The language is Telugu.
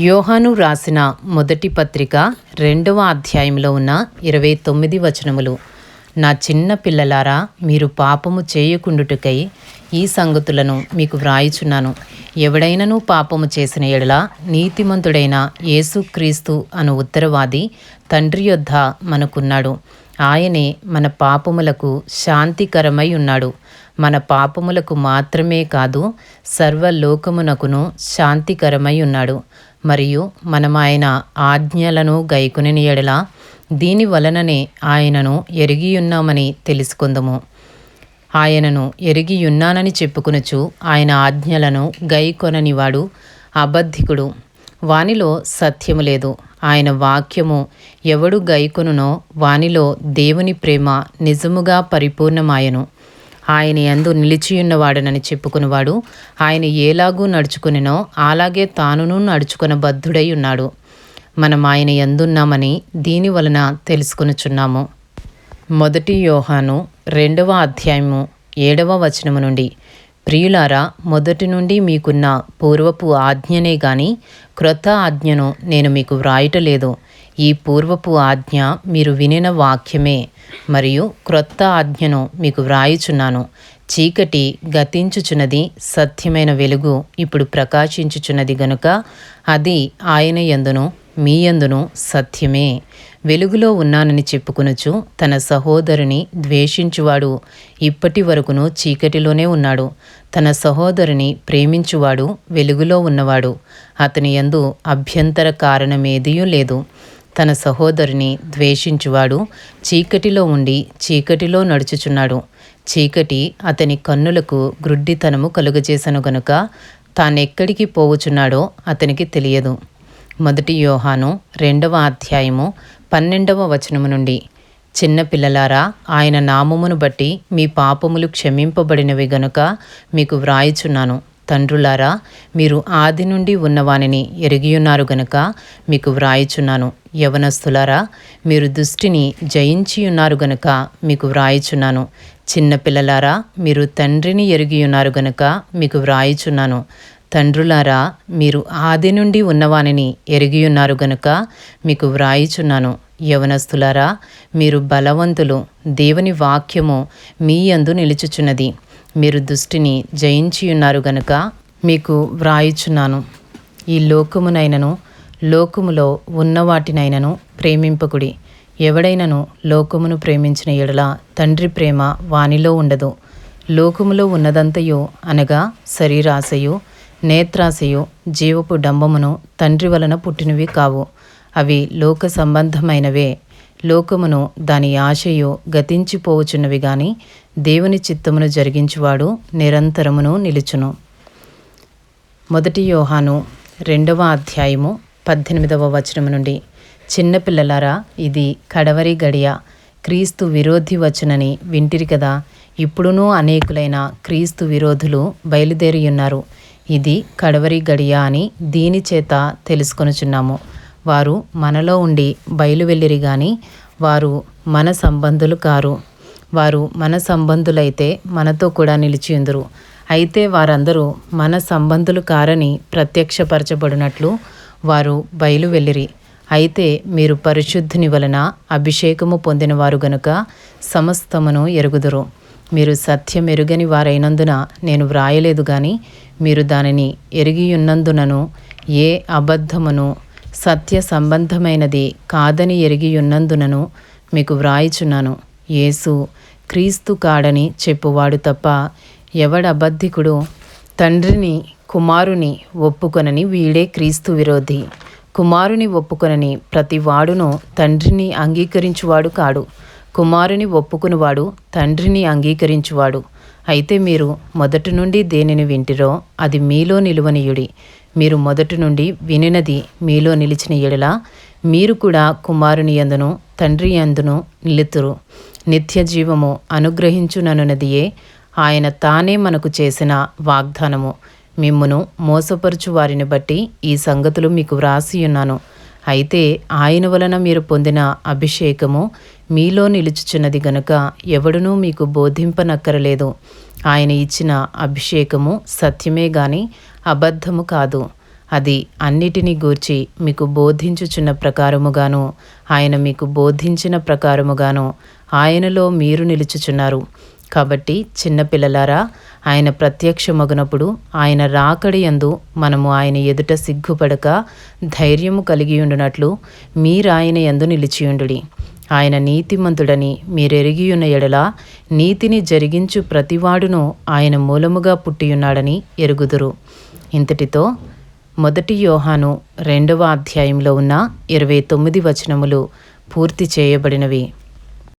యోహాను రాసిన మొదటి పత్రిక 2వ అధ్యాయంలో ఉన్న 29 వచనములు. నా చిన్న పిల్లలారా, మీరు పాపము చేయకుండుటకై ఈ సంగతులను మీకు వ్రాయుచున్నాను. ఎవడైనను పాపము చేసిన ఎడల నీతిమంతుడైన యేసుక్రీస్తు అను ఉత్తరవాది తండ్రి యొద్ద మనకున్నాడు. ఆయనే మన పాపములకు శాంతికరమై ఉన్నాడు. మన పాపములకు మాత్రమే కాదు, సర్వలోకమునకును శాంతికరమై ఉన్నాడు. మరియు మనం ఆయన ఆజ్ఞలను గైకొనిన ఎడల దీని వలననే ఆయనను ఎరిగియున్నామని తెలుసుకుందము. ఆయనను ఎరిగియున్నానని చెప్పుకొనుచు ఆయన ఆజ్ఞలను గైకొననివాడు అబద్ధికుడు, వానిలో సత్యము లేదు. ఆయన వాక్యము ఎవడు గైకొనునో వానిలో దేవుని ప్రేమ నిజముగా పరిపూర్ణమాయను. ఆయన యందు నిలిచియున్నవాడనని చెప్పుకునేవాడు ఆయన ఏలాగూ నడుచుకునినో అలాగే తానును నడుచుకొనబద్ధుడై ఉన్నాడు. మనం ఆయన యందున్నామని దీని వలన తెలుసుకొనుచున్నాము. 1 యోహాను 2వ అధ్యాయము 7వ వచనము నుండి. ప్రియులారా, మొదటి నుండి మీకున్న పూర్వపు ఆజ్ఞనే గాని క్రొత్త ఆజ్ఞను నేను మీకు వ్రాయటలేదు. ఈ పూర్వపు ఆజ్ఞ మీరు వినిన వాక్యమే, మరియు క్రొత్త ఆజ్ఞను మీకు వ్రాయుచున్నాను. చీకటి గతించుచున్నది, సత్యమైన వెలుగు ఇప్పుడు ప్రకాశించుచున్నది గనుక అది ఆయన యందును మీ యందును సత్యమే. వెలుగులో ఉన్నానని చెప్పుకొనుచు తన సహోదరుని ద్వేషించువాడు ఇప్పటి వరకును చీకటిలోనే ఉన్నాడు. తన సహోదరుని ప్రేమించువాడు వెలుగులో ఉన్నవాడు. అతని యందు అభ్యంతర కారణమేదియూ లేదు. తన సహోదరుని ద్వేషించువాడు చీకటిలో ఉండి చీకటిలో నడుచుచున్నాడు. చీకటి అతని కన్నులకు గ్రుడ్డితనము కలుగజేసను గనుక తానెక్కడికి పోవుచున్నాడో అతనికి తెలియదు. 1 యోహాను 2వ అధ్యాయము 12వ వచనము నుండి. చిన్న పిల్లలారా, ఆయన నామమును బట్టి మీ పాపములు క్షమింపబడినవి గనుక మీకు వ్రాయుచున్నాను. తండ్రులారా, మీరు ఆది నుండి ఉన్నవానిని ఎరిగియున్నారు గనుక మీకు వ్రాయుచున్నాను. యవనస్తులారా, మీరు దుష్టిని జయించియున్నారు గనుక మీకు వ్రాయుచున్నాను. చిన్నపిల్లలారా, మీరు తండ్రిని ఎరిగియున్నారు గనుక మీకు వ్రాయుచున్నాను. తండ్రులారా, మీరు ఆది నుండి ఉన్నవానిని ఎరిగియున్నారు గనుక మీకు వ్రాయుచున్నాను. యవనస్తులారా, మీరు బలవంతులు, దేవుని వాక్యము మీ యందు నిలుచుచున్నది. మీరు దుష్టిని జయించియున్నారు గనుక మీకు వ్రాయుచున్నాను. ఈ లోకమునైనను లోకములో ఉన్నవాటినైనను ప్రేమింపకుడి. ఎవడైనను లోకమును ప్రేమించిన ఎడల తండ్రి ప్రేమ వానిలో ఉండదు. లోకములో ఉన్నదంతయు అనగా శరీరాశయు, నేత్రాశయు, జీవపు డంబమును తండ్రి వలన పుట్టినవి కావు. అవి లోక సంబంధమైనవే. లోకమును దాని ఆశయు గతించిపోవచున్నవి గాని దేవుని చిత్తమును జరిగించువాడు నిరంతరమును నిలుచును. 1 యోహాను 2వ అధ్యాయము 18వ వచనము నుండి. చిన్నపిల్లలారా, ఇది కడవరి గడియ. క్రీస్తు విరోధి వచ్చునని వింటిరి కదా. ఇప్పుడునూ అనేకులైన క్రీస్తు విరోధులు బయలుదేరియున్నారు. ఇది కడవరి గడియ అని దీని చేత తెలుసుకొనుచున్నాము. వారు మనలో ఉండి బయలువెళ్ళిరి గాని వారు మన సంబంధులు కారు. వారు మన సంబంధులైతే మనతో కూడా నిలిచియుందురు. అయితే వారందరూ మన సంబంధులు కారని ప్రత్యక్షపరచబడినట్లు వారు బయలువెళ్ళిరి. అయితే మీరు పరిశుద్ధుని వలన అభిషేకము పొందినవారు గనుక సమస్తమును ఎరుగుదురు. మీరు సత్యం ఎరుగని వారైనందున నేను వ్రాయలేదు గాని మీరు దానిని ఎరిగియున్నందునను ఏ అబద్ధమును సత్య సంబంధమైనది కాదని ఎరిగియున్నందునను మీకు వ్రాయిచున్నాను. యేసు క్రీస్తు కాడని చెప్పువాడు తప్ప ఎవడబద్ధికుడు తండ్రిని కుమారుని ఒప్పుకొనని వీడే క్రీస్తు విరోధి. కుమారుని ఒప్పుకొనని ప్రతి వాడును తండ్రిని అంగీకరించువాడు కాడు. కుమారుని ఒప్పుకునివాడు తండ్రిని అంగీకరించువాడు. అయితే మీరు మొదటి నుండి దేనిని వింటిరో అది మీలో నిలువనీయుడి. మీరు మొదటి నుండి వినినది మీలో నిలిచిన ఎడల మీరు కూడా కుమారుని యందును తండ్రి యందును నిలుతురు. నిత్య జీవము అనుగ్రహించుననున్నదియే ఆయన తానే మనకు చేసిన వాగ్దానము. మిమ్మును మోసపరుచు వారిని బట్టి ఈ సంగతులు మీకు వ్రాసియున్నాను. అయితే ఆయన వలన మీరు పొందిన అభిషేకము మీలో నిలుచుచున్నది గనుక ఎవడునూ మీకు బోధింపనక్కరలేదు. ఆయన ఇచ్చిన అభిషేకము సత్యమే గాని అబద్ధము కాదు. అది అన్నిటినీ గూర్చి మీకు బోధించుచున్న ప్రకారముగాను ఆయన మీకు బోధించిన ప్రకారముగాను ఆయనలో మీరు నిలుచుచున్నారు. కాబట్టి చిన్నపిల్లలారా, ఆయన ప్రత్యక్షమగునప్పుడు ఆయన రాకడి యందు మనము ఆయన ఎదుట సిగ్గుపడక ధైర్యము కలిగి ఉండునట్లు మీరాయన యందు నిలిచియుండుడి. ఆయన నీతిమంతుడని మీరెరిగియున్న ఎడల నీతిని జరిగించు ప్రతివాడును ఆయన మూలముగా పుట్టియున్నాడని ఎరుగుదురు. ఇంతటితో 1 యోహాను 2వ అధ్యాయంలో ఉన్న 29 వచనములు పూర్తి చేయబడినవి.